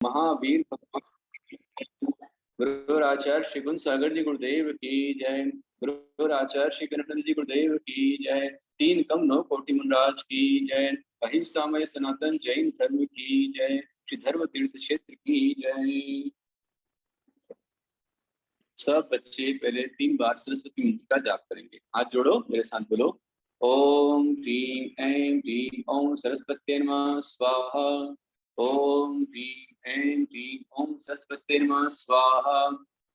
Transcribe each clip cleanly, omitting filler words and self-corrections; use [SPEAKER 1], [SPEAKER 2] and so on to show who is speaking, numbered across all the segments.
[SPEAKER 1] महावीर गुरुराचार्य श्री गुण सागर जी गुरुदेव की जय। गुरुराचार्य श्री गणपति जी गुरुदेव की जय। तीन कम नौ कोटि मुनराज की जय। अहिंसामय सनातन जैन धर्म की जय। श्री धर्म तीर्थ क्षेत्र की जय। सब बच्चे पहले 3 बार सरस्वती मंत्र का जाप करेंगे। हाथ जोड़ो, मेरे साथ बोलो। ओम ह्रीं ऐं ह्रीं ओम सरस्वती नमः स्वाहा। ओम ह्रीं ऐं ह्रीं ओम सरस्वती नमः स्वाहा।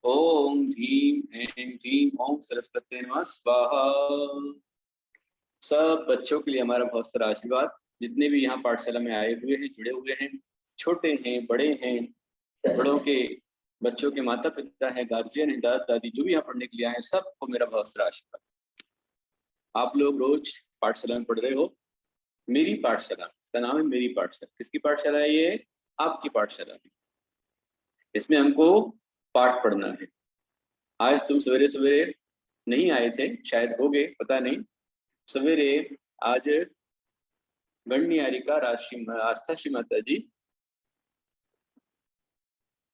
[SPEAKER 1] ओम ह्रीं ऐं ह्रीं ओम सरस्वती नमः स्वाहा। सब बच्चों के लिए हमारा बहुत सारा आशीर्वाद। जितने भी यहाँ पाठशाला में आए हुए हैं, जुड़े हुए हैं, छोटे हैं, बड़े हैं, बड़ों के बच्चों के माता पिता हैं, गार्जियन हैं, दादा दादी, जो भी यहाँ पढ़ने के लिए आए हैं, सबको मेरा बहुत सारा आशीर्वाद। आप लोग रोज पाठशाला में पढ़ रहे हो। मेरी पाठशाला, इसका नाम है मेरी पाठशाला। किसकी पाठशाला है ये? आपकी पाठशाला है। इसमें हमको पाठ पढ़ना है। आज तुम सवेरे सवेरे नहीं आए थे, शायद हो गए, पता नहीं। सवेरे आज गणनियारिका राजश्री आस्था श्री माता जी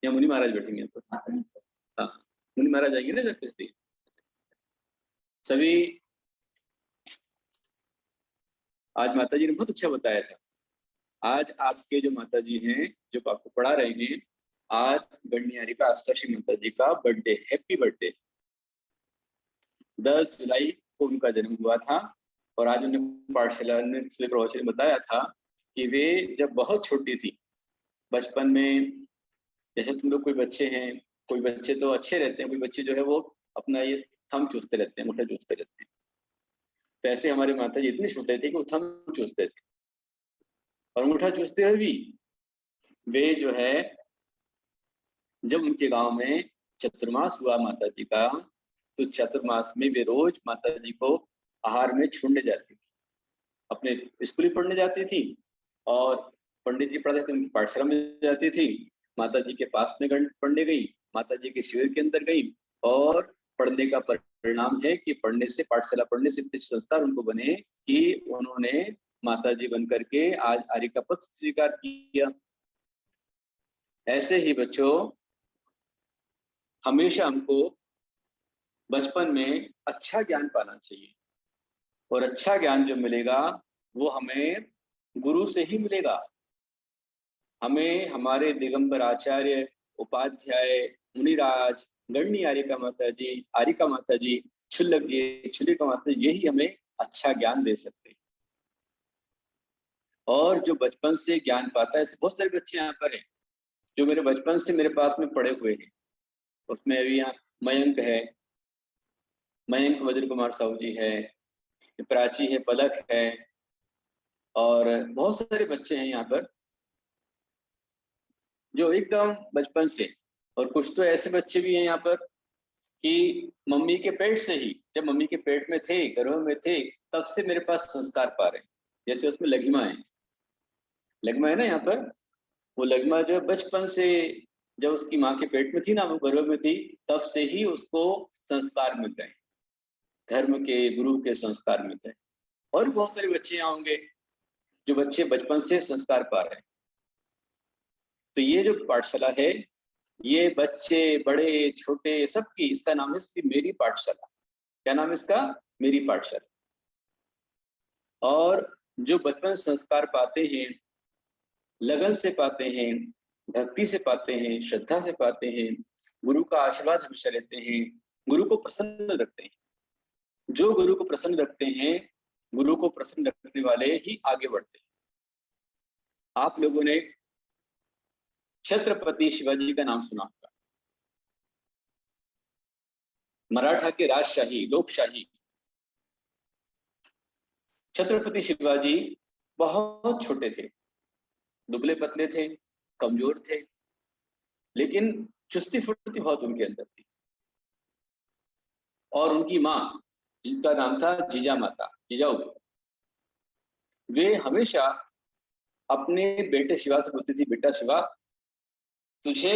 [SPEAKER 1] या मुनि महाराज बैठेंगे तो हाँ, मुनि महाराज आएंगे ना जब सभी। आज माता जी ने बहुत अच्छा बताया था। आज आपके जो माता जी हैं, जो आपको पढ़ा रहे हैं, आज गणनियारिका आस्था श्री माता जी का बर्थडे, हैप्पी बर्थडे। 10 जुलाई को उनका जन्म हुआ था। और आज उन्हें पाठशाला ने प्रवचन बताया था कि वे जब बहुत छोटी थी, बचपन में, जैसे तुम लोग कोई बच्चे हैं, कोई बच्चे तो अच्छे रहते हैं, कोई बच्चे जो है वो अपना ये थंब चूसते रहते हैं, मुठ्ठा चूसते रहते हैं। तो ऐसे हमारे माता जी इतने छोटे थे कि वो थंब चूसते थे। और मुठ्ठा चूसते हुए भी वे जो है, जब उनके गांव में चतुर्मास हुआ माता जी का, तो चतुर्मास में वे रोज माता जी को आहार में छोड़ने जाती थी। अपने स्कूल पढ़ने जाती थी और पंडित जी पढ़ाते थे, उनकी पाठशाला में जाती थी। माता जी के पास में पढ़ने गई, माता जी के शिविर के अंदर गई, और पढ़ने का परिणाम है कि पढ़ने से, पाठशाला पढ़ने से इतने संस्कार उनको बने कि उन्होंने माता जी बन करके आज आर्य का पद स्वीकार किया। ऐसे ही बच्चों, हमेशा हमको बचपन में अच्छा ज्ञान पाना चाहिए। और अच्छा ज्ञान जो मिलेगा वो हमें गुरु से ही मिलेगा। हमें हमारे दिगंबर आचार्य, उपाध्याय, मुनिराज, गणनी आर्यका माता जी, आर्यका माता जी, क्षुल्लक जी, क्षुल्लिका माता जी, यही हमें अच्छा ज्ञान दे सकते हैं। और जो बचपन से ज्ञान पाता है, ऐसे बहुत सारे बच्चे यहाँ पर हैं जो मेरे बचपन से मेरे पास में पढ़े हुए हैं। उसमें अभी यहाँ मयंक है, मयंक वज्र कुमार साहू जी है, प्राची है, पलक है, और बहुत सारे बच्चे हैं यहाँ पर जो एकदम बचपन से। और कुछ तो ऐसे बच्चे भी हैं यहाँ पर कि मम्मी के पेट से ही, जब मम्मी के पेट में थे, गर्भ में थे, तब से मेरे पास संस्कार पा रहे हैं। जैसे उसमें लघिमा है, लघिमा है ना यहाँ पर। वो लघिमा जो है बचपन से, जब उसकी माँ के पेट में थी ना, वो गर्भ में थी, तब से ही उसको संस्कार मिल रहे हैं, धर्म के, गुरु के संस्कार मिल रहे हैं। और बहुत सारे बच्चे यहाँ होंगे जो बच्चे बचपन से संस्कार पा रहे हैं। तो ये जो पाठशाला है, ये बच्चे, बड़े, छोटे, सबकी, इसका नाम है इसकी मेरी पाठशाला। क्या नाम है इसका? मेरी पाठशाला। और जो बचपन संस्कार पाते हैं, लगन से पाते हैं, भक्ति से पाते हैं, श्रद्धा से पाते हैं, गुरु का आशीर्वाद हमेशा लेते हैं, गुरु को प्रसन्न रखते हैं। जो गुरु को प्रसन्न रखते हैं, गुरु को प्रसन्न रखने वाले ही आगे बढ़ते हैं। आप लोगों ने छत्रपति शिवाजी का नाम सुना होगा। मराठा के राजशाही, लोकशाही छत्रपति शिवाजी बहुत छोटे थे, दुबले पतले थे, कमजोर थे, लेकिन चुस्ती फुर्ती बहुत उनके अंदर थी। और उनकी माँ, जिनका नाम था जीजा माता, जिजाऊ, वे हमेशा अपने बेटे शिवा से बोलती थी, बेटा शिवा, तुझे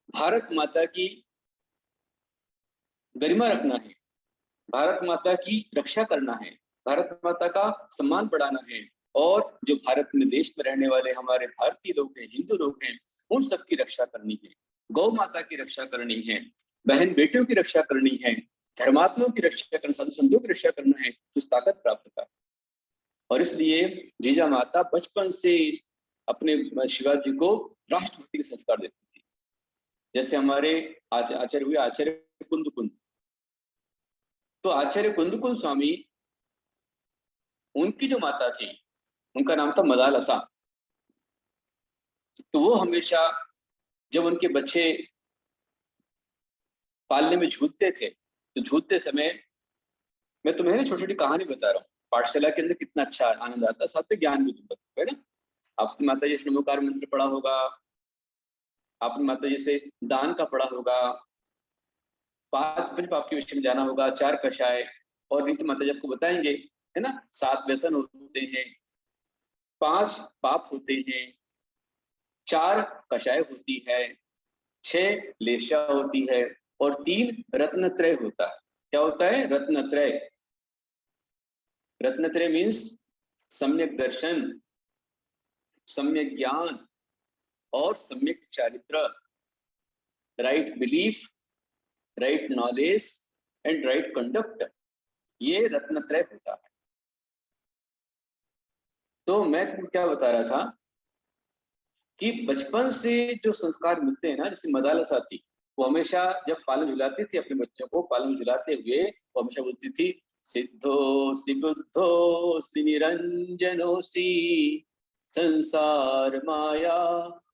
[SPEAKER 1] भारत माता की गरिमा रखना है, भारत माता की रक्षा करना है, भारत माता का सम्मान बढ़ाना है, और जो भारत में देश में रहने वाले हमारे भारतीय लोग हैं, हिंदू लोग हैं, उन सब की रक्षा करनी है, गौ माता की रक्षा करनी है, बहन बेटियों की रक्षा करनी है, धर्मात्माओं की रक्षा करना, साधु संतों की रक्षा करना है, उस ताकत प्राप्त कर। और इसलिए जीजा माता बचपन से अपने शिवाजी को राष्ट्रभक्ति के संस्कार देती थी। जैसे हमारे आचार्य हुए आचार्य कुंदकुंद, तो आचार्य कुंदकुंद स्वामी, उनकी जो माता थी उनका नाम था मदालसा। तो वो हमेशा जब उनके बच्चे पालने में झूलते थे तो झूलते समय, मैं तुम्हें ना छोटी छोटी कहानी बता रहा हूँ, पाठशाला के अंदर कितना अच्छा आनंद आता है, साथ में ज्ञान भी दूंगा, है ना। आपने माता जी से नमोकार मंत्र पढ़ा होगा, आपने माता जी से दान का पढ़ा होगा, 5 पाप के विषय में जाना होगा, 4 कषाय, और नीति माता जी आपको बताएंगे, है ना। 7 व्यसन होते हैं, 5 पाप होते हैं, 4 कषाय होती है, 6 लेशा होती है, और 3 रत्नत्रय होता है। क्या होता है? रत्नत्रय। रत्नत्रय मीन्स सम्यक दर्शन, सम्यक ज्ञान और सम्यक चारित्र, right belief, right knowledge and right conduct, ये रत्नत्रय होता है। तो मैं तुमको क्या बता रहा था कि बचपन से जो संस्कार मिलते हैं ना, जैसे मदालसा थी, वो हमेशा जब पालन झुलाती थी अपने बच्चों को, पालन झुलाते हुए वो हमेशा बोलती थी, सिद्धोऽसि बुद्धोऽसि निरंजनोऽसि संसार माया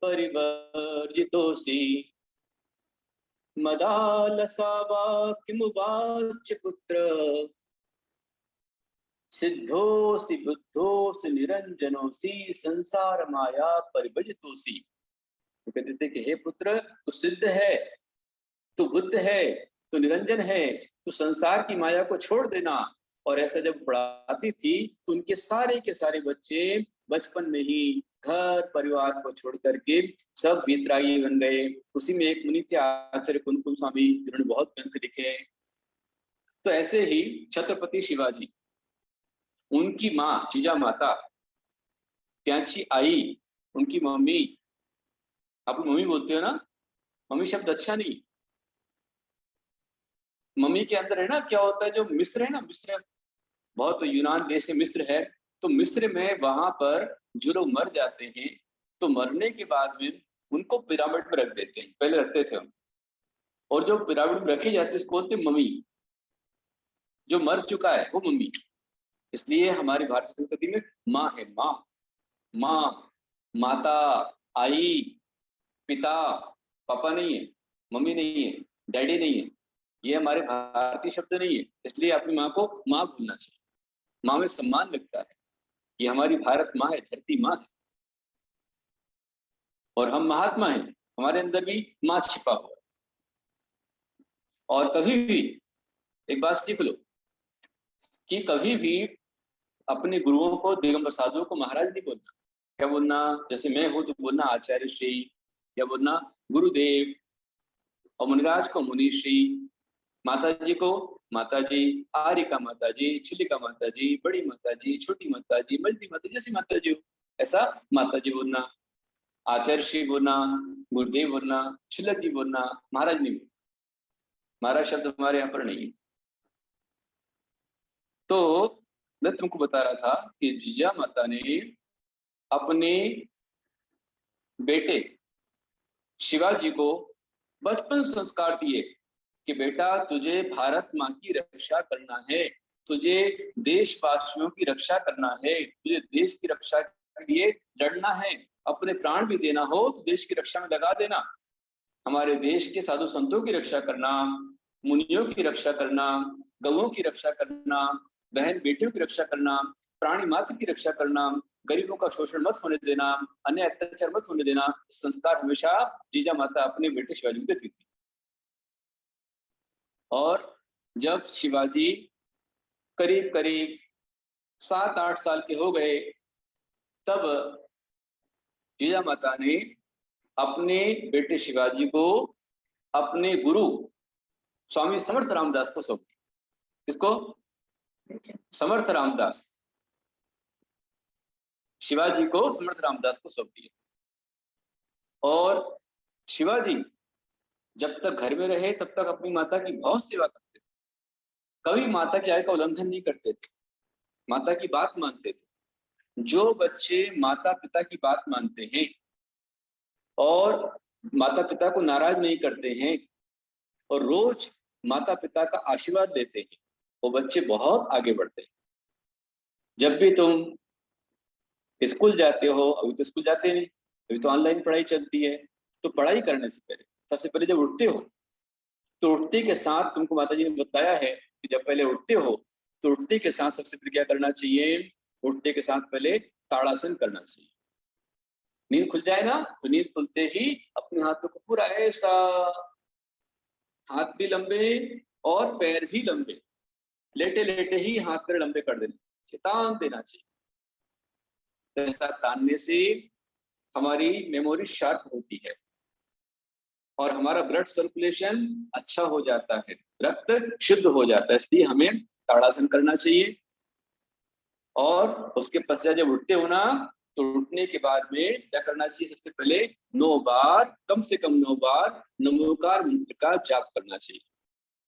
[SPEAKER 1] परिवर्जितोऽसि मदालसा वाक्यमुवाच पुत्र सिद्धोऽसि बुद्धोऽसि निरंजनोऽसि संसार माया परिवर्जितोऽसि। वो कहते थे कि हे पुत्र, तू सिद्ध है, तू बुद्ध है, तू निरंजन है, तू संसार की माया को छोड़ देना। और ऐसा जब पढ़ाती थी तो उनके सारे के सारे बच्चे बचपन में ही घर परिवार को छोड़ करके सब वीतरागी बन गए। उसी में एक मुनि थे आचार्य कुंदकुंद स्वामी, जिन्होंने बहुत ग्रंथ लिखे। तो ऐसे ही छत्रपति शिवाजी, उनकी माँ जीजा माता, त्यांची आई, उनकी मम्मी, आप मम्मी बोलते हो ना, मम्मी शब्द अच्छा नहीं, मम्मी के अंदर है ना क्या होता है, जो मिस्र है ना, मिस्र बहुत यूनान देश है, मिस्र है, तो मिस्र में वहां पर जो लोग मर जाते हैं तो मरने के बाद में उनको पिरामिड में रख देते हैं, पहले रखते थे हम, और जो पिरामिड में रखी जाती है उसको बोलते मम्मी, जो मर चुका है वो मम्मी। इसलिए हमारी भारतीय संस्कृति में माँ है, माँ, माँ, माता, आई, पिता, पापा नहीं है, मम्मी नहीं है, डैडी नहीं है, ये हमारे भारतीय शब्द नहीं है। इसलिए अपनी माँ को माँ बोलना चाहिए, माँ में सम्मान लगता है। ये हमारी भारत माँ है, धरती माँ है, और हम महात्मा हैं, हमारे अंदर भी माँ छिपा हुआ है। और कभी भी एक बात सीख लो कि कभी भी अपने गुरुओं को, दिगंबर साधुओं को महाराज नहीं बोलना। क्या बोलना? जैसे मैं हूं तो बोलना आचार्य श्री, या बोलना गुरुदेव, और मुनिराज को मुनिश्री, माता जी को माता जी, आर्यका माता जी, छिलिका माता जी, बड़ी माता जी, छोटी माता जी, मझली माता जी, जैसी माता जी हो ऐसा माता जी बोलना, आचार्य श्री बोलना, गुरुदेव बोलना, छिलक जी बोलना, महाराज नहीं बोलना। महाराज शब्द हमारे यहाँ पर नहीं है। तो मैं तुमको बता रहा था कि जीजा माता ने अपने बेटे शिवाजी को बचपन संस्कार दिए कि बेटा तुझे भारत माँ की रक्षा करना है, तुझे देशवासियों की रक्षा करना है, तुझे देश की रक्षा के लिए लड़ना है, अपने प्राण भी देना हो तो देश की रक्षा में लगा देना। हमारे देश के साधु संतों की रक्षा करना, मुनियों की रक्षा करना, गौओं की रक्षा करना, बहन बेटियों की रक्षा करना, प्राणी मात्र की रक्षा करना, गरीबों का शोषण मत होने देना, अन्य अत्याचार मत होने देना, संस्कार हमेशा जीजा माता अपने बेटे शिवाजी को देती थी। और जब शिवाजी करीब करीब 7-8 साल के हो गए, तब जीजा माता ने अपने बेटे शिवाजी को अपने गुरु स्वामी समर्थ रामदास को सौंप दिया। किसको? समर्थ रामदास। शिवाजी को समर्थ रामदास को सौंप दिया। और शिवाजी जब तक घर में रहे तब तक अपनी माता की बहुत सेवा करते थे, कभी माता की आज्ञा का उल्लंघन नहीं करते थे, माता की बात मानते थे। जो बच्चे माता पिता की बात मानते हैं और माता पिता को नाराज नहीं करते हैं और रोज माता पिता का आशीर्वाद देते हैं, वो बच्चे बहुत आगे बढ़ते हैं। जब भी तुम स्कूल जाते हो, अभी तो स्कूल जाते नहीं, अभी तो ऑनलाइन पढ़ाई चलती है, तो पढ़ाई करने से पहले सबसे पहले जब उठते हो तो उठते के साथ तुमको माता जी ने बताया है कि जब पहले उठते हो तो उठते के साथ सबसे पहले क्या करना चाहिए, उठते के साथ पहले ताड़ासन करना चाहिए। नींद खुल जाए ना तो नींद खुलते ही अपने हाथों को पूरा ऐसा, हाथ भी लंबे और पैर भी लंबे, लेटे लेटे ही हाथ पैर लंबे कर देने, तान देना चाहिए। तो ऐसा तानने से हमारी मेमोरी शार्प होती है और हमारा ब्लड सर्कुलेशन अच्छा हो जाता है, रक्त शुद्ध हो जाता है, इसलिए हमें ताड़ासन करना चाहिए। और उसके पश्चात जब उठते हो ना तो उठने के बाद में क्या करना चाहिए, सबसे पहले 9 बार, कम से कम 9 बार नमोकार मंत्र का जाप करना चाहिए।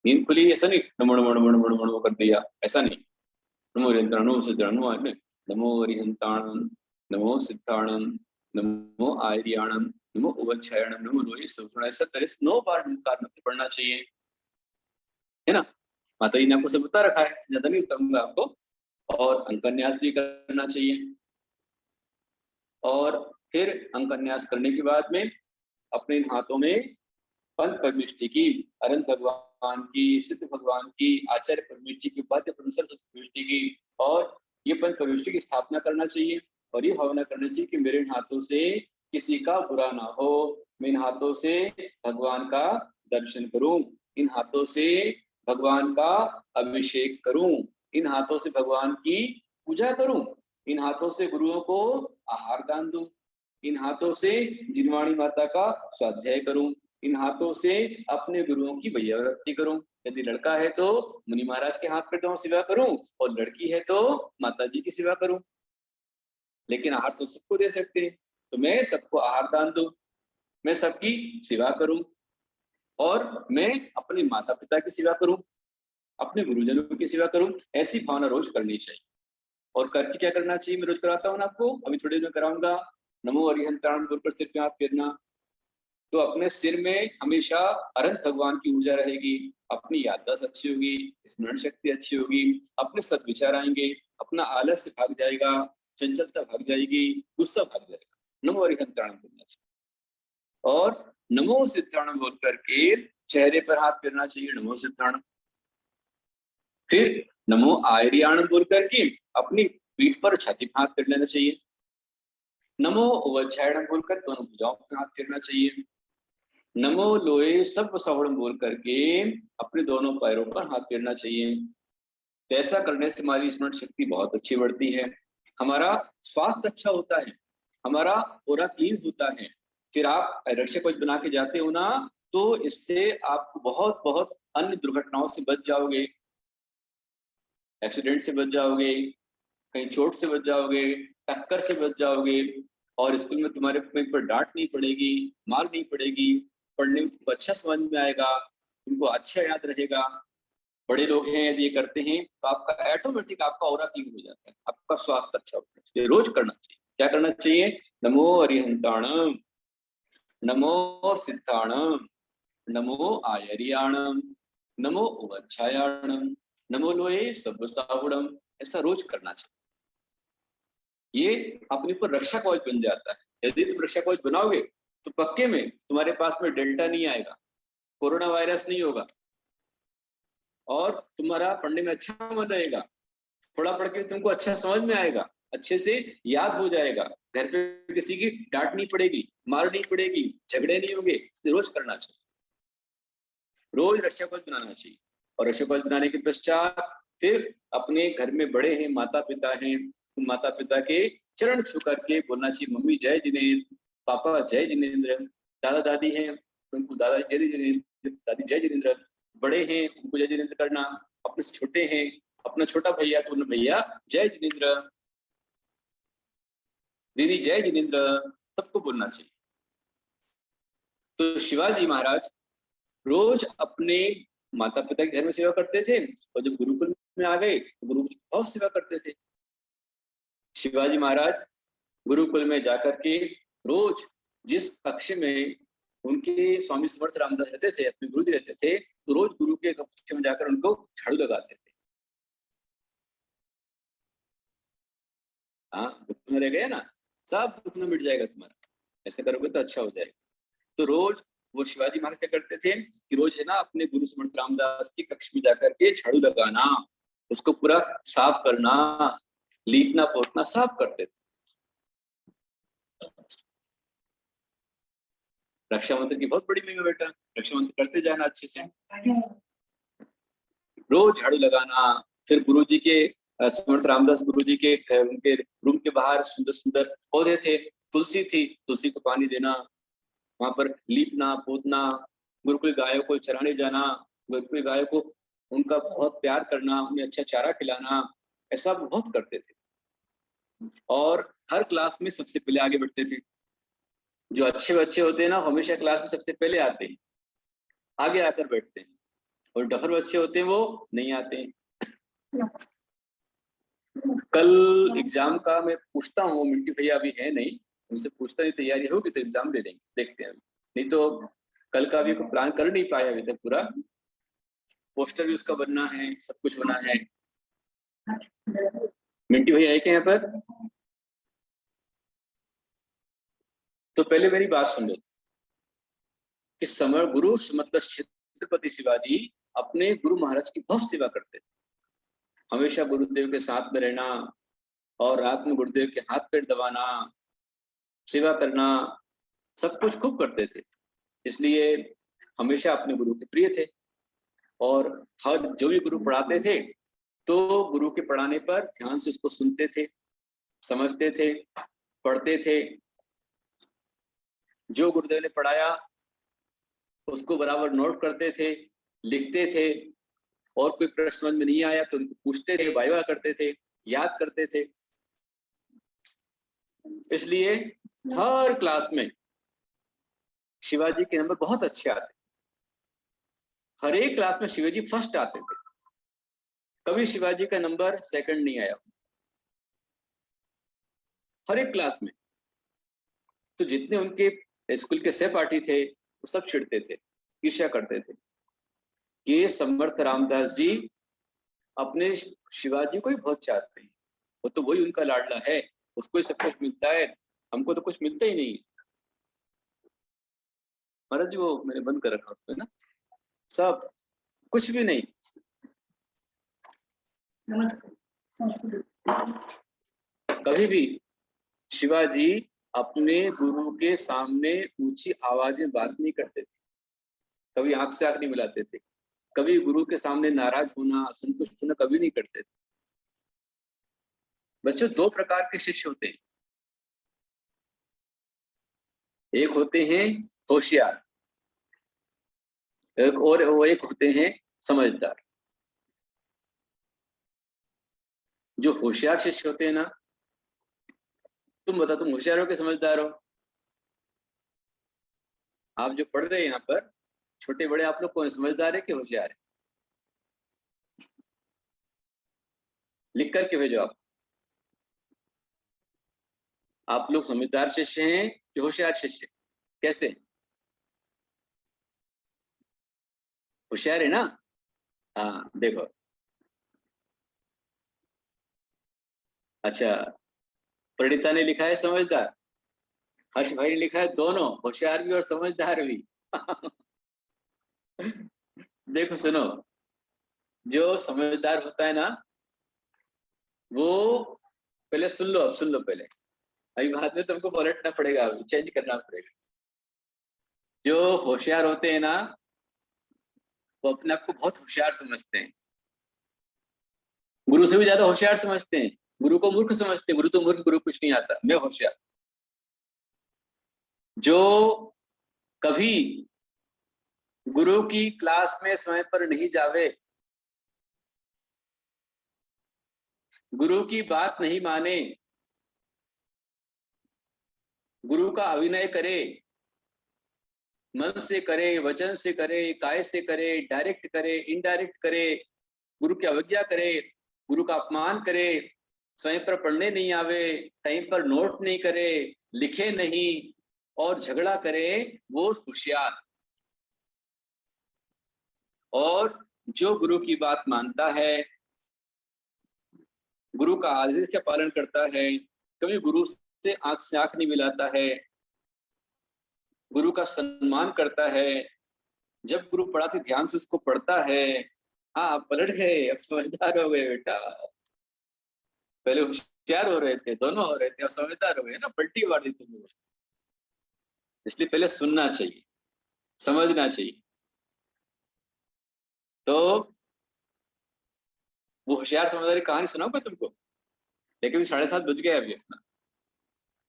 [SPEAKER 1] नींद खुली ऐसा नहीं नमो नमो नमो नमो नमो कर दिया, ऐसा नहीं। नमो रिहंताणो सिद्धाणो, नमो रिहंताणम, नमो सिद्धाणम, नमो आर्याणम, नमो उवच्छायणम, नमो लोहि सवर्ण, ऐसा तरह से 9 बार नमोकार मंत्र पढ़ना चाहिए, है ना। माता जी ने आपको सब बता रखा है, ज्यादा नहीं बताऊंगा आपको। और अंकन्यास भी करना चाहिए। और फिर अंकन्यास करने के बाद में अपने हाथों में पंच परमिष्टि की, अनंत भगवान की, सिद्ध भगवान की, आचार्य परमिष्टि की, उपाध्याय परमिष्टि की, और ये पंच परमिष्टि की स्थापना करना चाहिए। और ये भावना करना चाहिए कि मेरे हाथों से किसी का बुरा ना हो, मैं इन हाथों से भगवान का दर्शन करूं, इन हाथों से भगवान का अभिषेक करूं, इन हाथों से भगवान की पूजा करूं, इन हाथों से गुरुओं को आहार दान दूं, इन हाथों से जिनवाणी माता का स्वाध्याय करूं, इन हाथों से अपने गुरुओं की वैयावृत्ति करूं। यदि लड़का है तो मुनि महाराज के हाथ पे सेवा करूं और लड़की है तो माता जी की सेवा करूं। लेकिन आहार तो सबको दे सकते हैं, तो मैं सबको आहार दान दूं, मैं सबकी सेवा करूं और मैं अपने माता पिता की सेवा करूं, अपने गुरुजनों की सेवा करूं। ऐसी भावना रोज करनी चाहिए। और करके क्या करना चाहिए, मैं रोज कराता हूँ ना आपको, अभी थोड़ी देर में कराऊंगा। नमो अरिहंताणम बोलकर सिर पे हाथ फेरना, तो अपने सिर में हमेशा अनंत भगवान की ऊर्जा रहेगी, अपनी याददाश्त अच्छी होगी, स्मरण शक्ति अच्छी होगी, अपने सद्विचार आएंगे, अपना आलस्य भाग जाएगा, चंचलता भाग जाएगी, गुस्सा भाग जाएगा। नमो अरिहंताणम बोलना चाहिए। और नमो सिद्धाणम बोल करके चेहरे पर हाथ फेरना चाहिए, नमो सिद्धाणम। फिर नमो आर्याणम बोल करके अपनी पीठ पर छाती पर हाथ फेर लेना चाहिए। नमो उवच्छायणम बोलकर दोनों भुजाओं पर हाथ फेरना चाहिए। नमो लोए सब सवर्ण बोल करके अपने दोनों पैरों पर हाथ फेरना चाहिए। तो ऐसा करने से हमारी स्मरण शक्ति बहुत अच्छी बढ़ती है, हमारा स्वास्थ्य अच्छा होता है, हमारा पूरा क्लीन होता है। फिर आप रक्षा कवच बना के जाते हो ना, तो इससे आप बहुत बहुत अन्य दुर्घटनाओं से बच जाओगे, एक्सीडेंट से बच जाओगे, कहीं चोट से बच जाओगे, टक्कर से बच जाओगे, और स्कूल में तुम्हारे कोई पर डांट नहीं पड़ेगी, मार नहीं पड़ेगी, पढ़ने में तुमको अच्छा समझ में आएगा, तुमको अच्छा याद रहेगा। बड़े लोग हैं यदि ये करते हैं तो आपका ऑटोमेटिक आपका ऑरा क्लीन हो जाता है, आपका स्वास्थ्य अच्छा होता है। इसलिए रोज करना चाहिए। क्या करना चाहिए, नमो अरिहंताणम, नमो सिद्धाणम, नमो आयर्याणम, नमो उवच्छायाणम, नमो लोए सब्बसाहुणम, ऐसा रोज करना चाहिए। ये अपने ऊपर रक्षा कवच बन जाता है। यदि तुम रक्षा कवच बनाओगे तो पक्के में तुम्हारे पास में डेल्टा नहीं आएगा, कोरोना वायरस नहीं होगा, और तुम्हारा पढ़ने में अच्छा मन रहेगा, थोड़ा पढ़ के तुमको अच्छा समझ में आएगा, अच्छे से याद हो जाएगा, घर पे किसी की डांट नहीं पड़ेगी, मार नहीं पड़ेगी, झगड़े नहीं होंगे। इसे रोज करना चाहिए, रोज रक्षा कवच बनाना चाहिए। और रक्षा कवच बनाने के पश्चात फिर अपने घर में बड़े हैं, माता पिता हैं, माता पिता के चरण छू करके बोलना चाहिए, मम्मी जय जिनेन्द्र, पापा जय जिनेन्द्र, दादा दादी हैं उनको दादा जय जिनेन्द्र, दादी जय जिनेन्द्र, बड़े हैं उनको जय जिनेन्द्र करना, अपने से छोटे हैं, अपना छोटा भैया तो भैया जय जिनेन्द्र। दीदी जय जिनेंद्र, सबको बोलना चाहिए। तो शिवाजी महाराज रोज अपने माता पिता के घर में सेवा करते थे, और जब गुरुकुल में आ गए तो गुरु की बहुत सेवा करते थे। शिवाजी महाराज गुरुकुल में जाकर के रोज जिस कक्ष में उनके स्वामी समर्थ रामदास रहते थे, अपने गुरु जी रहते थे, तो रोज गुरु के कक्ष में जाकर उनको झाड़ू लगाते थे। हाँ, दुख में रह गया ना, सब दुख में मिट जाएगा तुम्हारा, ऐसे करोगे तो अच्छा हो जाएगा। तो रोज वो शिवाजी महाराज क्या करते थे कि रोज है ना अपने गुरु समर्थ रामदास के कक्ष में जाकर के झाड़ू लगाना, उसको पूरा साफ करना, लीपना पोतना साफ करते थे। रक्षा मंत्र की बहुत बड़ी महिमा बेटा, रक्षा मंत्र करते जाना अच्छे से, रोज झाड़ू लगाना। फिर गुरु जी के समर्थ रामदास गुरु जी के उनके रूम के बाहर सुंदर सुंदर पौधे थे, तुलसी थी, तुलसी को पानी देना, वहां पर लीपना पोतना, गुरुकुल गायों को चराने जाना, गुरुकुल गायों को उनका बहुत प्यार करना, उन्हें अच्छा चारा खिलाना, ऐसा बहुत करते थे। और हर क्लास में सबसे पहले आगे बढ़ते थे। जो अच्छे बच्चे होते हैं ना, हमेशा क्लास में सबसे पहले आते हैं, आगे आकर बैठते हैं, और डफर बच्चे होते हैं वो नहीं आते हैं। कल एग्जाम का मैं पूछता हूँ, मिंटी भैया अभी है नहीं, उनसे पूछता नहीं, तैयारी होगी तो एग्जाम दे देंगे, देखते हैं। नहीं तो कल का भी प्लान कर नहीं पाया अभी तक पूरा, पोस्टर भी उसका बनना है, सब कुछ बना है। मिंटी भैया है क्या यहाँ पर? तो पहले मेरी बात सुन लो कि समय गुरु मतलब छत्रपति शिवाजी अपने गुरु महाराज की बहुत सेवा करते थे, हमेशा गुरुदेव के साथ में रहना, और रात में गुरुदेव के हाथ पैर दबाना, सेवा करना, सब कुछ खूब करते थे। इसलिए हमेशा अपने गुरु के प्रिय थे, और हर जो भी गुरु पढ़ाते थे तो गुरु के पढ़ाने पर ध्यान से उसको सुनते थे, समझते थे, पढ़ते थे। जो गुरुदेव ने पढ़ाया उसको बराबर नोट करते थे, लिखते थे, और कोई प्रश्न समझ में नहीं आया तो उनको पूछते थे, वाइवा करते थे, याद करते थे। इसलिए हर क्लास में शिवाजी के नंबर बहुत अच्छे आते, हर एक क्लास में शिवाजी फर्स्ट आते थे, कभी शिवाजी का नंबर सेकंड नहीं आया, हर एक क्लास में। तो जितने उनके स्कूल के सहपाठी थे वो सब चिढ़ते थे, ईर्ष्या करते थे कि समर्थ रामदास जी अपने शिवाजी को ही बहुत चाहते हैं, वो तो वही उनका लाडला है, उसको ही सब कुछ मिलता है, हमको तो कुछ मिलता ही नहीं। महाराज जी वो मैंने बंद कर रखा उसमें ना, सब कुछ भी नहीं। कभी भी शिवाजी अपने गुरु के सामने ऊंची आवाज में बात नहीं करते थे, कभी आंख से आंख नहीं मिलाते थे, कभी गुरु के सामने नाराज होना, असंतुष्ट होना कभी नहीं करते थे। बच्चों, दो प्रकार के शिष्य होते हैं, एक होते हैं होशियार, एक होते हैं समझदार। जो होशियार शिष्य होते हैं ना, तुम बताओ तुम होशियार हो कि समझदार हो? आप जो पढ़ रहे हैं यहाँ पर, छोटे बड़े आप लोग कौन समझदार है कि होशियार है? लिख करके भेजो आप लोग समझदार शिष्य हैं कि होशियार शिष्य? कैसे? होशियार है ना? हाँ देखो, अच्छा, प्रणीता ने लिखा है समझदार, हर्ष भाई ने लिखा है दोनों, होशियार भी और समझदार भी। देखो सुनो, जो समझदार होता है ना, वो पहले सुन लो, अब सुन लो पहले, अभी बाद में तुमको पलटना पड़ेगा, अभी चेंज करना पड़ेगा। जो होशियार होते हैं ना, वो अपने आप को बहुत होशियार समझते हैं, गुरु से भी ज्यादा होशियार समझते हैं, गुरु को मूर्ख समझते हैं, गुरु तो मूर्ख, गुरु कुछ नहीं आता, मैं होशियार। जो कभी गुरु की क्लास में समय पर नहीं जावे, गुरु की बात नहीं माने, गुरु का अभिनय करे, मन से करे, वचन से करे, काय से करे, डायरेक्ट करे, इनडायरेक्ट करे, गुरु की अवज्ञा करे, गुरु का अपमान करे, समय पर पढ़ने नहीं आवे, टाइम पर नोट नहीं करे, लिखे नहीं और झगड़ा करे, वो होशियार। और जो गुरु की बात मानता है, गुरु का आदेश का पालन करता है, कभी गुरु से आंख नहीं मिलाता है, गुरु का सम्मान करता है, जब गुरु पढ़ाते ध्यान से उसको पढ़ता है। हाँ, पलट गए, अब समझदार हो गए बेटा। पहले होशियार हो रहे थे, दोनों हो रहे थे, अब समझदार हो गए ना, पलटी मार दी तुमने। इसलिए पहले सुनना चाहिए, समझना चाहिए। तो वो होशियार समझदारी कहानी सुनाऊंगा तुमको, लेकिन 7:30 बज गए अभी अपना,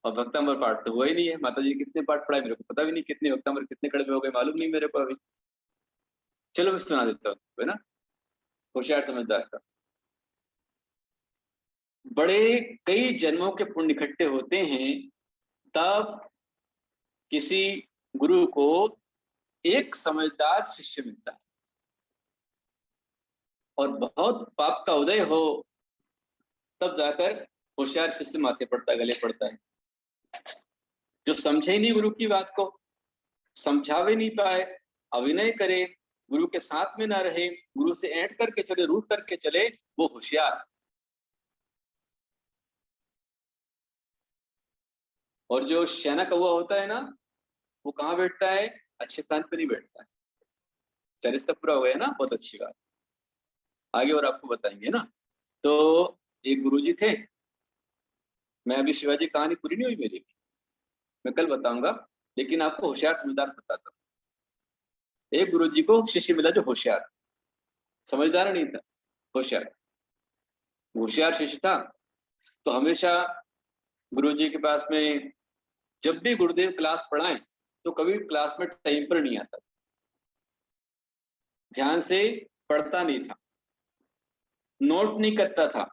[SPEAKER 1] और भक्तामृत पाठ तो हुआ ही नहीं है। माता जी कितने पाठ पढ़ाए मेरे को पता भी नहीं, कितने भक्तामृत कितने कड़वे हो गए मालूम नहीं मेरे को अभी। चलो मैं सुना देता हूँ, है ना, होशियार समझदार का। बड़े कई जन्मों के पुण्य इकट्ठे होते हैं, तब किसी गुरु को एक समझदार शिष्य मिलता है, और बहुत पाप का उदय हो, तब जाकर होशियार शिष्य माथे पड़ता, गले पड़ता है। जो समझे ही नहीं गुरु की बात को, समझावे नहीं पाए, अभिनय करे, गुरु के साथ में ना रहे, गुरु से ऐंठ करके चले, रूठ करके चले, वो होशियार। और जो शैना कौवा होता है ना, वो कहाँ बैठता है? अच्छे स्थान पे नहीं बैठता है। चरित्र पूरा हो गया ना, बहुत अच्छी बात। आगे और आपको बताएंगे ना। तो एक गुरुजी थे, मैं अभी शिवाजी कहानी पूरी नहीं हुई मेरी, मैं कल बताऊंगा, लेकिन आपको होशियार समझदार बताता हूँ। एक गुरुजी को शिष्य मिला जो होशियार, समझदार नहीं था, होशियार। होशियार शिष्य था, तो हमेशा गुरुजी के पास में जब भी गुरुदेव क्लास पढ़ाएं तो कभी क्लास में टाइम पर नहीं आता, ध्यान से पढ़ता नहीं था, नोट नहीं करता था,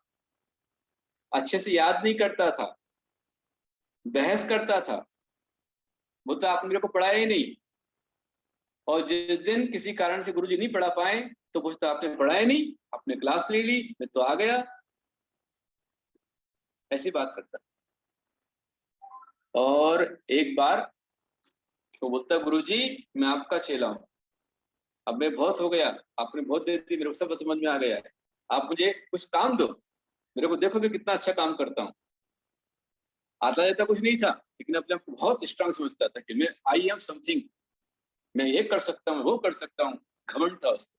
[SPEAKER 1] अच्छे से याद नहीं करता था, बहस करता था, बोलता आपने मेरे को पढ़ाया ही नहीं। और जिस दिन किसी कारण से गुरुजी नहीं पढ़ा पाए तो पूछता आपने पढ़ाया नहीं, आपने क्लास ले ली, मैं तो आ गया, ऐसी बात करता। और एक बार तो बोलता गुरुजी मैं आपका चेला हूं, अब मैं बहुत हो गया, आपने बहुत देर दी, मेरे को सब समझ में आ गया है, आप मुझे कुछ काम दो, मेरे को देखो मैं कितना अच्छा काम करता हूँ। आता जाता कुछ नहीं था, लेकिन अपने आप को बहुत स्ट्रांग समझता था कि मैं आई एम समथिंग, मैं ये कर सकता हूँ, वो कर सकता हूँ, घमंड था उसको।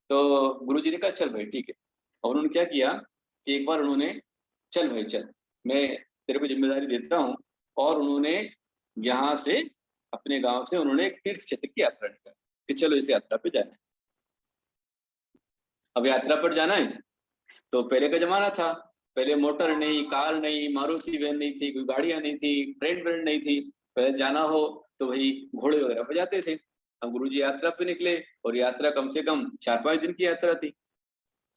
[SPEAKER 1] तो गुरुजी ने कहा चल भाई ठीक है। और उन्होंने क्या किया कि एक बार उन्होंने, चल भाई चल, मैं तेरे को जिम्मेदारी देता हूँ, और उन्होंने यहाँ से अपने गांव से उन्होंने एक तीर्थ क्षेत्र की यात्रा निकाली कि चलो इस यात्रा पे जाना है। अब यात्रा पर जाना है तो पहले का जमाना था, पहले मोटर नहीं, कार नहीं, मारुति वैन नहीं थी, कोई गाड़ियां नहीं थी, ट्रेन व्रेन नहीं थी। पहले जाना हो तो वही घोड़े वगैरह पर जाते थे। अब गुरुजी यात्रा पे निकले, और यात्रा कम से कम 4-5 दिन की यात्रा थी।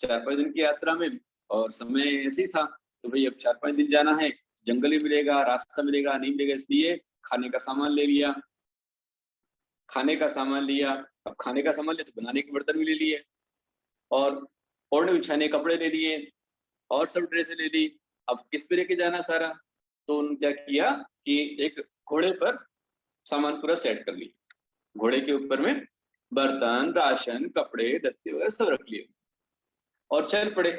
[SPEAKER 1] 4-5 दिन की यात्रा में, और समय ऐसे ही था, तो भाई अब 4-5 दिन जाना है, जंगल ही मिलेगा, रास्ता मिलेगा नहीं मिलेगा, इसलिए खाने का सामान ले लिया। खाने का सामान लिया, अब खाने का सामान लिया तो बनाने के बर्तन भी ले लिए, और ओढ़ने बिछाने कपड़े ले लिए, और सब ड्रेसें ले ली। अब किस पे लेके जाना सारा? तो उन्होंने क्या किया कि एक घोड़े पर सामान पूरा सेट कर लिया, घोड़े के ऊपर में बर्तन, राशन, कपड़े, दत्ते वगैरह सब रख लिए, और चल पड़े।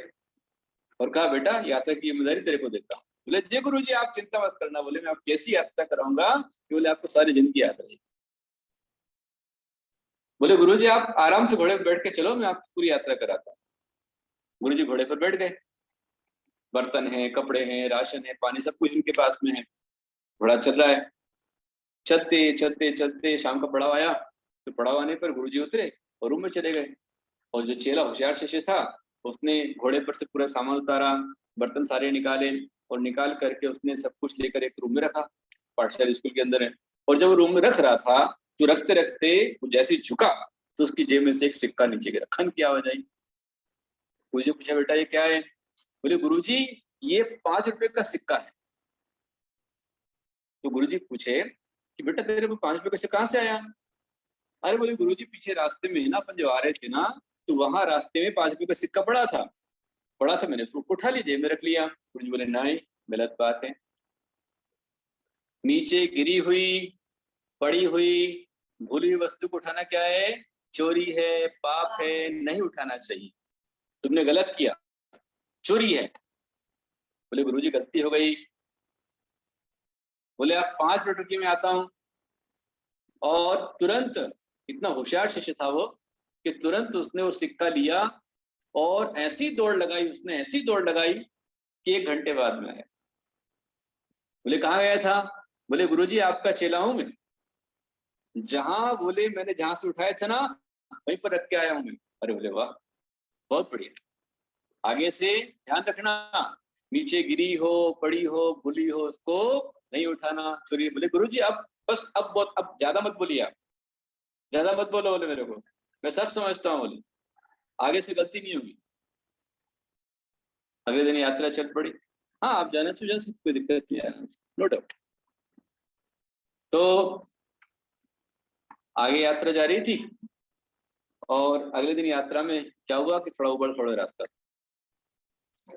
[SPEAKER 1] और कहा बेटा यात्रा की जिम्मेदारी तेरे को देता हूँ। बोले जी गुरु जी आप चिंता मत करना, बोले मैं आपकी ऐसी यात्रा कराऊंगा कि बोले आपको सारी जिंदगी याद रहेगी। बोले गुरु जी आप आराम से घोड़े पर बैठ के चलो, मैं आपकी पूरी यात्रा कराता हूँ। गुरु जी घोड़े पर बैठ गए, बर्तन है, कपड़े हैं, राशन है, पानी, सब कुछ उनके पास में है, घोड़ा चल रहा है। चलते चलते चलते शाम का पड़ाव आया, तो पड़ाव आने पर गुरुजी उतरे और रूम में चले गए। और जो चेला होशियार शिष्य था, उसने घोड़े पर से पूरा सामान उतारा, बर्तन सारे निकाले, और निकाल करके उसने सब कुछ लेकर एक रूम में रखा, पाठशाला स्कूल के अंदर है। और जब रूम में रख रहा था तो रखते रखते वो जैसे ही झुका तो उसकी जेब में से एक सिक्का नीचे गिरा, खन की आवाज आई। मुझे पूछा बेटा ये क्या है? बोले गुरुजी ये 5 रुपए का सिक्का है। तो गुरुजी पूछे कि बेटा तेरे को 5 रुपये कैसे कहाँ से आया? अरे बोले गुरुजी पीछे रास्ते में ना अपन जो आ रहे थे ना, तो वहां रास्ते में 5 रुपये का सिक्का पड़ा था, मैंने उसको उठा ली, जेब में रख लिया। गुरुजी बोले नहीं, गलत बात है। नीचे गिरी हुई, पड़ी हुई, भूली हुई वस्तु को उठाना क्या है? चोरी है, पाप है, नहीं उठाना चाहिए। तुमने गलत किया, चोरी है। बोले गुरुजी गलती हो गई। बोले आप 5 मिनट रुकिए, मैं आता हूं। और तुरंत, इतना होशियार शिष्य था वो कि तुरंत उसने वो सिक्का लिया और ऐसी दौड़ लगाई कि 1 घंटे बाद में आया। बोले कहाँ गया था? बोले गुरुजी आपका चेला हूं मैं, मैंने जहां से उठाया था ना, वहीं पर रख के आया हूं मैं। अरे बोले वाह, बहुत बढ़िया। आगे से ध्यान रखना, नीचे गिरी हो, पड़ी हो, भूली हो, उसको नहीं उठाना, चोरी। बोले गुरुजी अब बस, अब ज्यादा मत बोलिए, आप ज्यादा मत बोलो। बोले मेरे को, मैं सब समझता हूँ। बोले आगे से गलती नहीं होगी। अगले दिन यात्रा चल पड़ी। हाँ आप जाना तो जा सकते, कोई दिक्कत नहीं है, नो डाउट। तो आगे यात्रा जा रही थी और अगले दिन यात्रा में क्या हुआ कि थोड़ा उबड़ खाबड़ रास्ता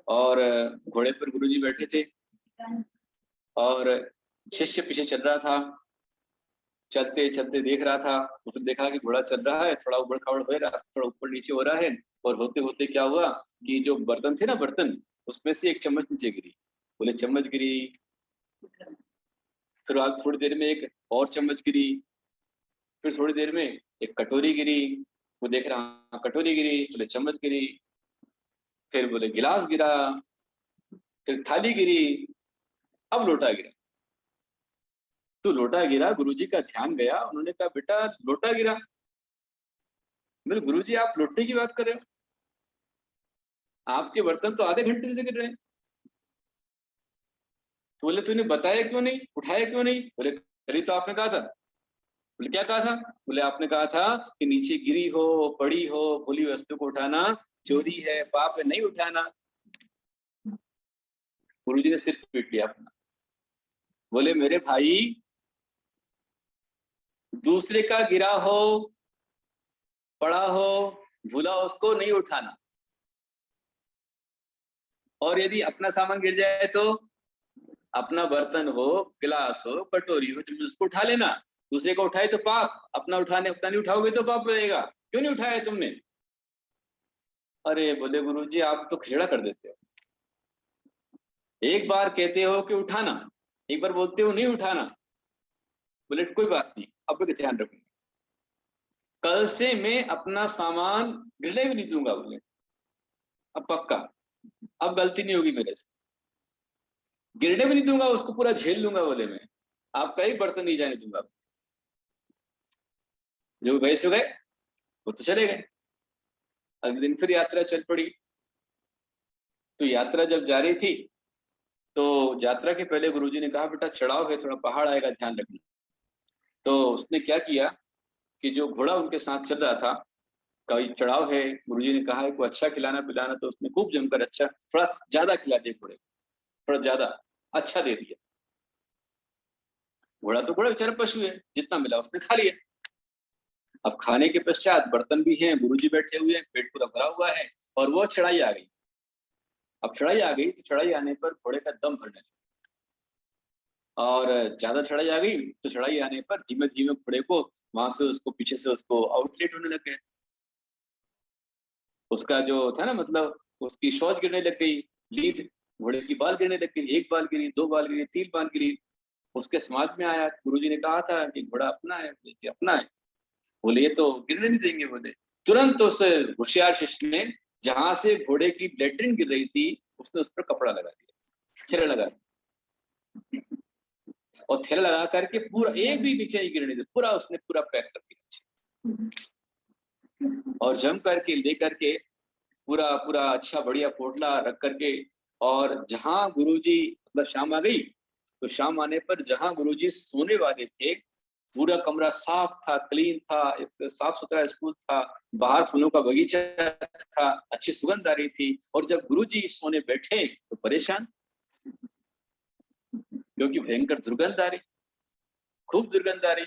[SPEAKER 1] और घोड़े पर गुरुजी बैठे थे और शिष्य पीछे चल रहा था। चलते चलते देख रहा था, उसने देखा कि घोड़ा चल रहा है, थोड़ा उबड़ खाबड़ हो रहा है, थोड़ा ऊपर नीचे हो रहा है। और होते होते क्या हुआ कि जो बर्तन थे ना, बर्तन, उसमें से एक चम्मच नीचे गिरी। बोले चम्मच गिरी। फिर आज थोड़ी देर में एक और चम्मच गिरी। फिर थोड़ी देर में एक कटोरी गिरी। वो देख रहा, कटोरी गिरी। बोले चम्मच गिरी। फिर बोले गिलास गिरा। फिर थाली गिरी। अब लोटा गिरा। तो लोटा गिरा, गुरुजी का ध्यान गया, उन्होंने कहा बेटा लोटा गिरा। बोले गुरुजी आप लोटे की बात कर रहे हो, आपके बर्तन तो आधे घंटे से गिर रहे हैं। तो बोले तूने बताया क्यों नहीं, उठाया क्यों नहीं? बोले करी तो आपने कहा था। बोले क्या कहा था? बोले आपने कहा था कि नीचे गिरी हो, पड़ी हो, भूली वस्तु को उठाना चोरी है, पाप है, नहीं उठाना। गुरुजी ने सिर पीट लिया अपना। बोले मेरे भाई, दूसरे का गिरा हो, पड़ा हो, भूला हो, उसको नहीं उठाना। और यदि अपना सामान गिर जाए तो, अपना बर्तन हो, गिलास हो, कटोरी हो, तुम उसको उठा लेना। दूसरे को उठाए तो पाप, अपना नहीं उठाओगे तो पाप रहेगा। क्यों नहीं उठाया तुमने? अरे बोले गुरुजी आप तो खिचड़ा कर देते हो। एक बार कहते हो कि उठाना, एक बार बोलते हो नहीं उठाना। बोले कोई बात नहीं, अब मैं ध्यान रखूंगा, कल से मैं अपना सामान गिरने भी नहीं दूंगा। बोले अब पक्का, अब गलती नहीं होगी मेरे से, गिरने भी नहीं दूंगा, उसको पूरा झेल लूंगा। बोले मैं आपका ही बर्तन नहीं जाने दूंगा। जो गए सो गए, वो तो चले गए। अगले दिन फिर यात्रा चल पड़ी। तो यात्रा जब जा रही थी, तो यात्रा के पहले गुरुजी ने कहा बेटा चढ़ाव है, थोड़ा पहाड़ आएगा, ध्यान रखना। तो उसने क्या किया कि जो घोड़ा उनके साथ चल रहा था, कभी चढ़ाव है, गुरुजी ने कहा है को अच्छा खिलाना पिलाना, तो उसने खूब जमकर अच्छा, थोड़ा ज्यादा खिला दिया घोड़े, थोड़ा ज्यादा अच्छा दे दिया। घोड़ा तो घोड़ा बेचारा पशु है, जितना मिला उसने खा लिया। अब खाने के पश्चात बर्तन भी हैं, गुरुजी बैठे हुए हैं, पेट पूरा भरा हुआ है, और वो चढ़ाई आ गई। अब चढ़ाई आ गई तो चढ़ाई आने पर घोड़े का दम भरने लगा, और ज्यादा चढ़ाई आ गई तो चढ़ाई आने पर धीमे धीमे घोड़े को वहां से, उसको पीछे से उसको आउटलेट होने लग गए। उसका जो था ना, मतलब उसकी शौच गिरने लग गई, लीद, घोड़े की बाल गिरने लग गई, 1 बाल गिरी, 2 बाल गिरी, 3 बाल गिरी। उसके समाज में आया, गुरुजी ने कहा था कि घोड़ा अपना है। बोले कि अपना है? बोले ये तो गिरने नहीं देंगे। बोले तुरंत उस होशियार शिष्य ने, जहां से घोड़े की लेटरिन गिर रही थी, उसने उस पर कपड़ा लगा दिया, थैला लगा दिया, और थैला लगा करके पूरा एक भी नीचे नहीं गिरने दिया, पूरा उसने पूरा पैक कर दिया, और जम करके ले करके पूरा पूरा अच्छा बढ़िया पोटला रख करके। और जहां गुरुजी, मतलब शाम आ गई, तो शाम आने पर जहां गुरुजी सोने वाले थे, पूरा कमरा साफ था, क्लीन था, एक साफ सुथरा स्कूल था, बाहर फूलों का बगीचा था, अच्छी सुगंध आ रही थी। और जब गुरुजी सोने बैठे तो परेशान, क्योंकि भयंकर दुर्गंध आ रही। खूब दुर्गंध आ रही,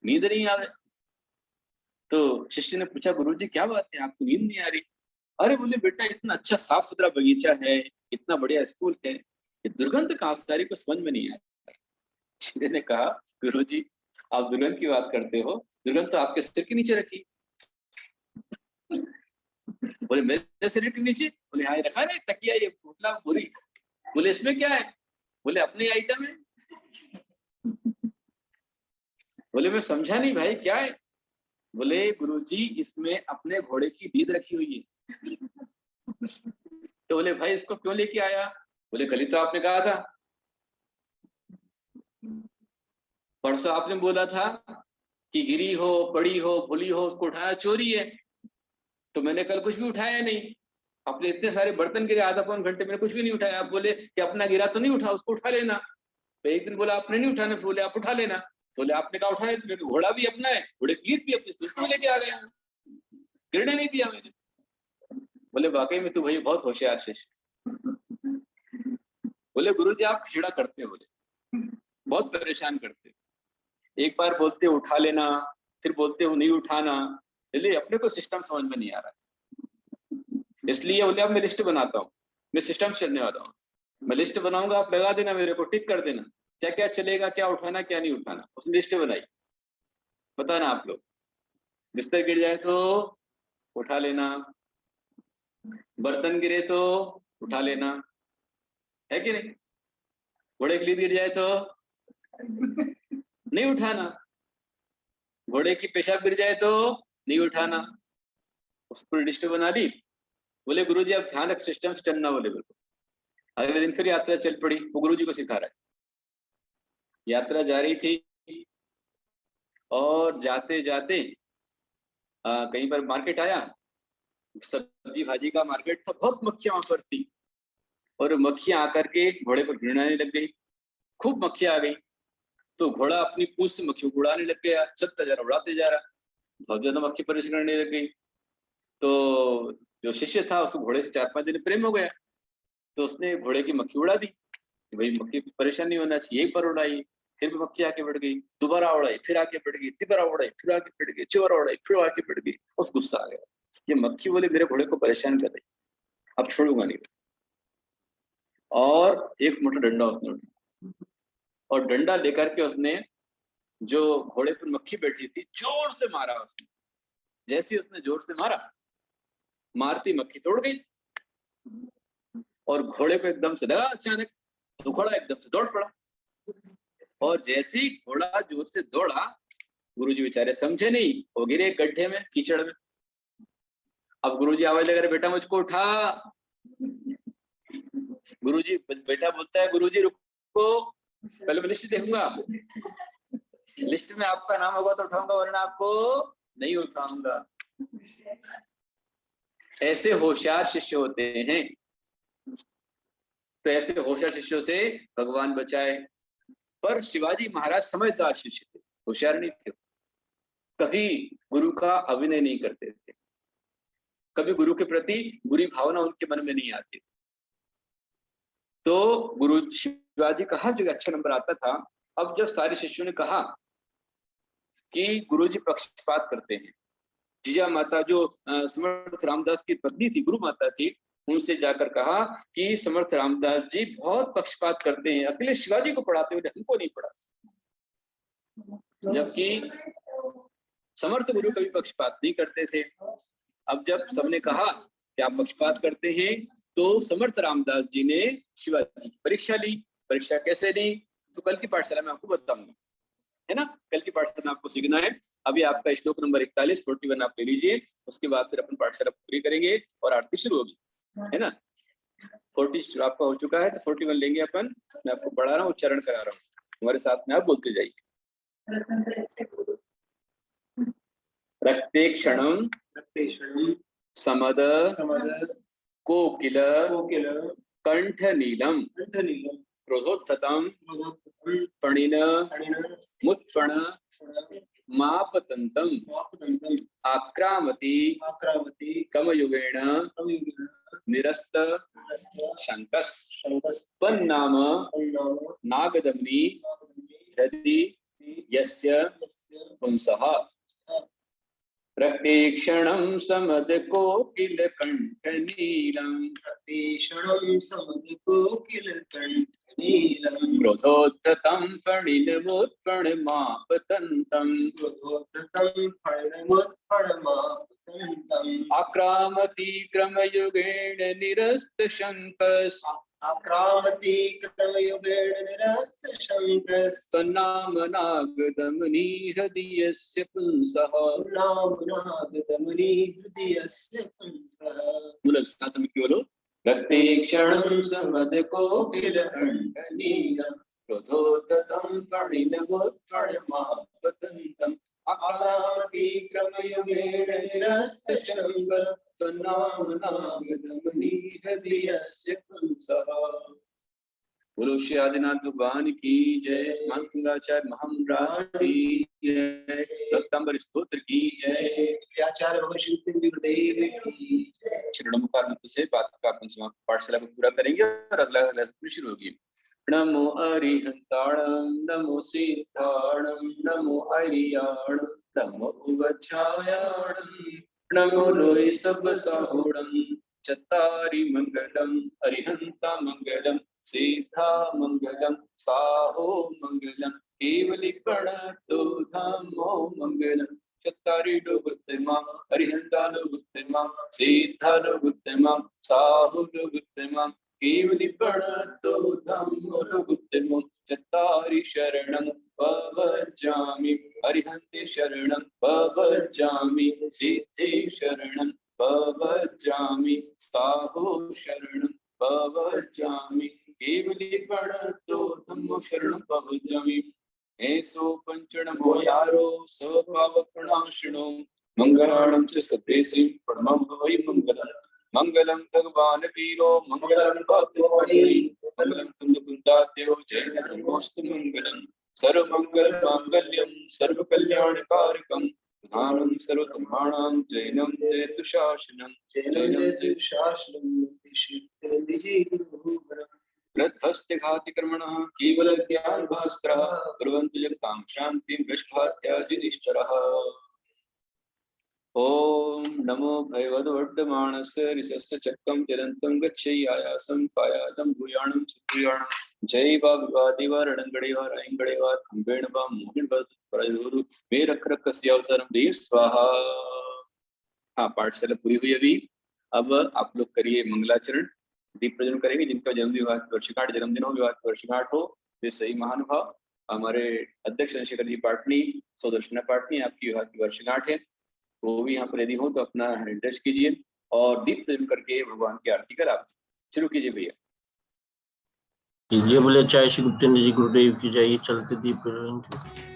[SPEAKER 1] नींद नहीं आ रही। तो शिष्य ने पूछा, गुरुजी क्या बात है, आपको नींद नहीं आ रही? अरे बोले, बेटा इतना अच्छा साफ सुथरा बगीचा है, इतना बढ़िया स्कूल है, ये दुर्गंध कहाँ से आ रही, को समझ में नहीं आया। शिष्य ने कहा, गुरुजी आप दुर्गंध की बात करते हो, दुर्गंध तो आपके सिर के नीचे रखी। बोले मेरे सिर के नीचे? बोले हाँ, रखा नहीं तकिया, ये पोटला पूरी। बोले इसमें क्या है? बोले अपनी आइटम है। बोले मैं समझा नहीं भाई, क्या है? बोले गुरुजी इसमें अपने घोड़े की नींद रखी हुई है। तो बोले भाई इसको क्यों लेके आया? बोले कल ही तो आपने कहा था, परसों आपने बोला था कि गिरी हो, पड़ी हो, भूली हो, उसको उठाना चोरी है। तो मैंने कल कुछ भी उठाया नहीं। अपने इतने सारे बर्तन गिरे, आधा पौन घंटे में कुछ भी नहीं उठाया। आप बोले कि अपना गिरा तो नहीं उठा, उसको उठा लेना। तो एक दिन बोला आपने नहीं उठाना, बोले आप उठा लेना। तो बोले आपने कहा उठाया, तो घोड़ा भी अपना है, घोड़े की लीद भी अपनी, उसको लेके आ गया, गिरने नहीं दिया मैंने। बोले वाकई में तू भाई बहुत होशियार शिष्य। बोले गुरुजी आप खिचड़ा करते हो, बोले बहुत परेशान करते हो, एक बार बोलते हो उठा लेना, फिर बोलते हो नहीं उठाना, इसलिए अपने को सिस्टम समझ में नहीं आ रहा। इसलिए बोले अब मैं लिस्ट बनाता हूँ, मैं सिस्टम चलने वाला हूँ, मैं लिस्ट बनाऊंगा, आप लगा देना, मेरे को टिक कर देना, क्या क्या चलेगा, क्या उठाना क्या नहीं उठाना। उसने लिस्ट बनाई, बताना आप लोग, बिस्तर गिर जाए तो उठा लेना, बर्तन गिरे तो उठा लेना, है कि नहीं? घोड़े की लीद गिर जाए तो नहीं उठाना, घोड़े की पेशाब गिर जाए तो नहीं उठाना। उसको लिस्ट बना ली। बोले गुरुजी अब ध्यान रख, सिस्टम से चलना। बोले बिल्कुल। अगले दिन फिर यात्रा चल पड़ी, वो गुरुजी को सिखा रहा है। यात्रा जा रही थी और जाते जाते कहीं पर मार्केट आया, सब्जी भाजी का मार्केट था, बहुत मक्खियां वहां पर थी, और मक्खियां आकर के घोड़े पर भिड़ने लग गई, खूब मक्खियां आ गई। तो घोड़ा अपनी पूंछ से मक्खियों को उड़ाने लग गया, चलता जा रहा, उड़ाते जा रहा, बहुत ज्यादा मक्खी परेशान करने लग गई। तो जो शिष्य था उसको घोड़े से 4-5 दिन प्रेम हो गया, तो उसने घोड़े की मक्खी उड़ा दी कि भाई मक्खी परेशान नहीं होना चाहिए। एक बार उड़ाई, फिर भी मक्खी आके बढ़ गई, दोबारा उड़ाई, फिर आके बढ़ गई, तीसरा उड़ाई, फिर आके बढ़ गई, चौरा उड़ाई, फिर आके बढ़ गई। उस गुस्सा आ गया, ये मक्खी बोले मेरे घोड़े को परेशान कर रही, अब छोड़ूंगा नहीं। और एक मोटा डंडा उसने उठाया, और डंडा लेकर के उसने जो घोड़े पर मक्खी बैठी थी जोर से मारा उसने। जैसे उसने जोर से मारा, मारती मक्खी तोड़ गई, और घोड़े को एकदम से लगा अचानक, तो घोड़ा एकदम से दौड़ पड़ा। और जैसे ही घोड़ा जोर से दौड़ा, गुरुजी बेचारे समझे नहीं, वो गिरे गड्ढे में, कीचड़ में। अब गुरुजी आवाज लगा रहे, बेटा मुझको उठा। गुरुजी, बेटा बोलता है गुरुजी रुको, पहले मैं लिस्ट देखूंगा, लिस्ट में आपका नाम होगा तो उठाऊंगा, वरना आपको नहीं उठाऊंगा। ऐसे होशियार शिष्य होते हैं। तो ऐसे होशियार शिष्यों से भगवान बचाए। पर शिवाजी महाराज समझदार शिष्य थे, होशियार नहीं थे। कभी गुरु का अभिनय नहीं करते थे, कभी गुरु के प्रति बुरी भावना उनके मन में नहीं आती। तो गुरु शिवाजी का हर जगह अच्छा नंबर आता था। अब जब सारे शिष्यों ने कहा कि गुरुजी पक्षपात करते हैं, जीजा माता जो समर्थ रामदास की पत्नी थी, गुरु माता थी, उनसे जाकर कहा कि समर्थ रामदास जी बहुत पक्षपात करते हैं, अकेले शिवाजी को पढ़ाते हुए हमको नहीं पढ़ा। जबकि समर्थ गुरु कभी पक्षपात नहीं करते थे। अब जब सबने कहा कि आप पक्षपात करते हैं, तो समर्थ रामदास जी ने शिवाजी की परीक्षा ली। परीक्षा कैसे ली तो कल की पाठशाला में आपको बताऊंगा, है ना? कल की पाठशाला में आपको सीखना है। अभी आपका श्लोक नंबर 41 आप ले लीजिए, उसके बाद फिर अपन पाठशाला पूरी करेंगे और आरती शुरू होगी, है ना? 40 आपका हो चुका है, तो 41 लेंगे अपन। मैं आपको पढ़ा रहा हूँ, उच्चारण करा रहा हूँ, हमारे साथ में आप बोलते जाइए। रक्ते क्षणम समद कोकिल कंठ नीलम क्रोधोत्थतम फणिन मुत्फण मापतंतम आक्रामति कमयुगेण निरस्त शंकस त्वन्नाम नागदमनी हृदि यस्य पुंसः प्रतीक्षणं समदकोकिलकण्ठनीलम् क्रोधोद्धतं फणिनमुत्फणमापतन्तम् आक्रामति क्रमयुगेण निरस्तशङ्कस् तन्नामनागतमनि हृदयस्य पुंसः मूलं साथ में क्यों लो प्रतीक्षणं समदकोकिलकण्ठनीलम् क्रोधोद्धतं फणिनमुत्फणमापतन्तम् आक्रामति क्रमयुगेण निरस्तशङ्कस् तन्नामनागतमनि हृदयस्य पुंसः। बोलो श्री आदिनाथ भगवान की जय, मंगलाचार्य महाराज की जय, रत्नांबर स्तोत्र की जय, आचार्य भगवान श्री गुरुदेव की जय। शरणमुखारमत से बात का अपन समाप्त पाठशाला को पूरा करेंगे और अगला शुरू होगी। नमो अरिहंताणं नमो सिद्धाणं नमो अरियाणं नमो उवच्छायाणं नमो लोय सब साहुणं चत्तारि मंगलम अरिहंता मंगलम सिद्धा मंगलम साहो मंगलम केवली प्रणतो धम्मो मंगलम चत्तारि लोगुत्तमा अरिहंता लोगुत्तमा सिद्धा लोगुत्तमा साहो लोगुत्तमा केवली प्रणतो धम्मो लोगुत्तमो चत्तारि शरणं पवज्जामि अरिहन्ते शरणं पवज्जामि सिद्धे शरणं पवज्जामि साहो शरणं पवज्जामि केवली प्रणतो धम्मो शरणं पवज्जामि ऐसो पंचणमो यारो स्वभावप्रणाशिनो मंगलाणं च सतेसि प्रणमं वै मंगलम् मंगलम भगवान वीरो मंगलम भगवानी मंगलम कुंदादेव जय नमोस्तु मंगलम सर्वमंगल मांगल्यम सर्वकल्याणकारकम प्रधानं सर्वधर्माणां जैनं जयतु शासनं प्रध्वस्त्यघातिकर्मणः केवलज्ञानभास्करः कुर्वन्तु जगतां शान्तिं भ्रष्टात्याजिनिश्चरः। ओम नमो भयवद्वर्धमानस्य ऋषस्य चक्रं चिरन्तं गच्छेयायासं पायादं भूयाणं सुभूयाणं जय वा विवादे वा रणंगड़े वा रायंगड़े वा खंबेण वा मोहिन वा परयोरु मे रख कस्य अवसरं दे स्वाहा। हाँ, पाठशाला पूरी हुई अभी। अब आप लोग करिए मंगलाचरण, दीप प्रज्वलन करेंगे। जिनका जन्म विवाह की वर्षगांठ जन्मदिन हो, विवाह की वर्षगांठ हो, वे सही महानुभाव। हमारे अध्यक्ष चंद्रशेखर जी पाटनी, सौदर्शना पाटनी, आपकी विवाह की वर्षगांठ है, वो भी यहाँ पर यदि हो तो अपना हैंड टच कीजिए और दीप प्रज्वलन करके भगवान की आरती करा शुरू कीजिए भैया।
[SPEAKER 2] बोले चाहे श्री गुप्तेन्द्र जी गुरुदेव की जय। चलते दीप प्रज्वलन।